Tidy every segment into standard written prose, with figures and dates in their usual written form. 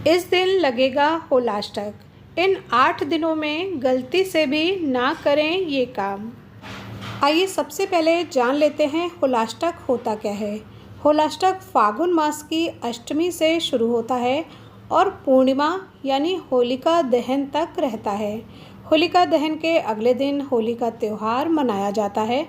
इस दिन लगेगा होलाष्टक। इन 8 दिनों में गलती से भी ना करें ये काम। आइए सबसे पहले जान लेते हैं होलाष्टक होता क्या है। होलाष्टक फागुन मास की अष्टमी से शुरू होता है और पूर्णिमा यानी होलिका दहन तक रहता है। होलिका दहन के अगले दिन होली का त्यौहार मनाया जाता है।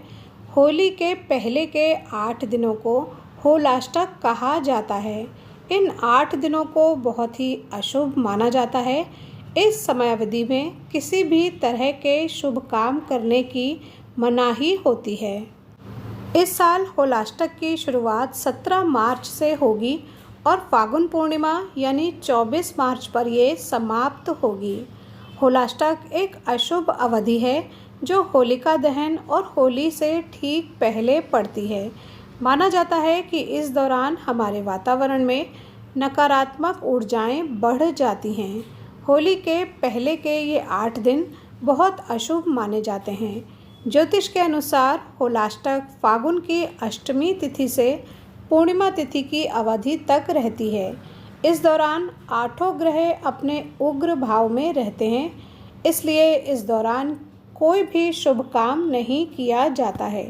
होली के पहले के 8 दिनों को होलाष्टक कहा जाता है। इन 8 दिनों को बहुत ही अशुभ माना जाता है। इस समयावधि में किसी भी तरह के शुभ काम करने की मनाही होती है। इस साल होलाष्टक की शुरुआत 17 मार्च से होगी और फागुन पूर्णिमा यानी 24 मार्च पर ये समाप्त होगी। होलाष्टक एक अशुभ अवधि है जो होलिका दहन और होली से ठीक पहले पड़ती है। माना जाता है कि इस दौरान हमारे वातावरण में नकारात्मक ऊर्जाएं बढ़ जाती हैं। होली के पहले के ये 8 दिन बहुत अशुभ माने जाते हैं। ज्योतिष के अनुसार होलाष्टक फागुन की अष्टमी तिथि से पूर्णिमा तिथि की अवधि तक रहती है। इस दौरान 8 ग्रह अपने उग्र भाव में रहते हैं, इसलिए इस दौरान कोई भी शुभ काम नहीं किया जाता है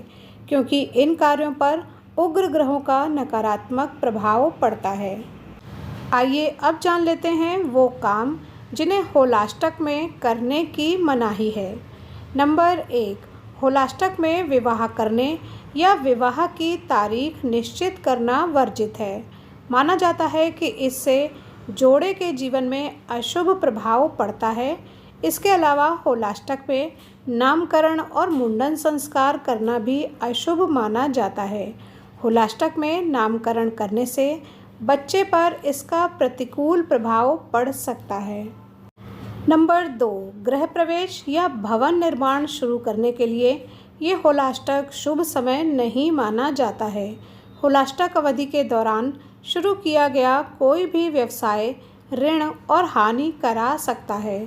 क्योंकि इन कार्यों पर उग्र ग्रहों का नकारात्मक प्रभाव पड़ता है। आइए अब जान लेते हैं वो काम जिन्हें होलाष्टक में करने की मनाही है। नंबर 1, होलाष्टक में विवाह करने या विवाह की तारीख निश्चित करना वर्जित है। माना जाता है कि इससे जोड़े के जीवन में अशुभ प्रभाव पड़ता है। इसके अलावा होलाष्टक में नामकरण और मुंडन संस्कार करना भी अशुभ माना जाता है। होलाष्टक में नामकरण करने से बच्चे पर इसका प्रतिकूल प्रभाव पड़ सकता है। नंबर 2, गृह प्रवेश या भवन निर्माण शुरू करने के लिए ये होलाष्टक शुभ समय नहीं माना जाता है। होलाष्टक अवधि के दौरान शुरू किया गया कोई भी व्यवसाय ऋण और हानि करा सकता है।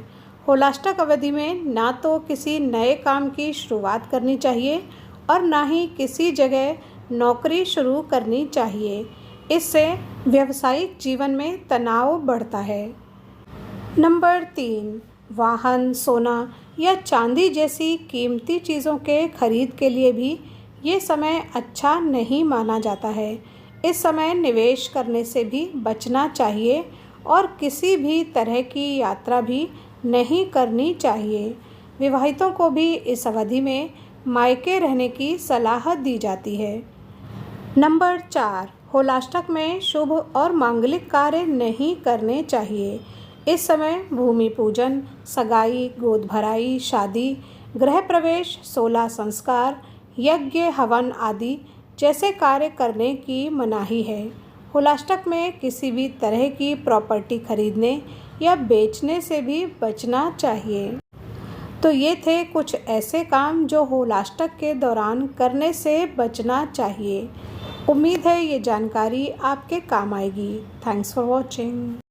होलाष्टक अवधि में ना तो किसी नए काम की शुरुआत करनी चाहिए और ना ही किसी जगह नौकरी शुरू करनी चाहिए। इससे व्यावसायिक जीवन में तनाव बढ़ता है। नंबर 3, वाहन, सोना या चांदी जैसी कीमती चीज़ों के खरीद के लिए भी ये समय अच्छा नहीं माना जाता है। इस समय निवेश करने से भी बचना चाहिए और किसी भी तरह की यात्रा भी नहीं करनी चाहिए। विवाहितों को भी इस अवधि में मायके रहने की सलाह दी जाती है। नंबर 4, होलाष्टक में शुभ और मांगलिक कार्य नहीं करने चाहिए। इस समय भूमि पूजन, सगाई, गोद भराई, शादी, गृह प्रवेश, 16 संस्कार, यज्ञ, हवन आदि जैसे कार्य करने की मनाही है। होलाष्टक में किसी भी तरह की प्रॉपर्टी खरीदने या बेचने से भी बचना चाहिए। तो ये थे कुछ ऐसे काम जो होलाष्टक के दौरान करने से बचना चाहिए। उम्मीद है ये जानकारी आपके काम आएगी। Thanks for watching.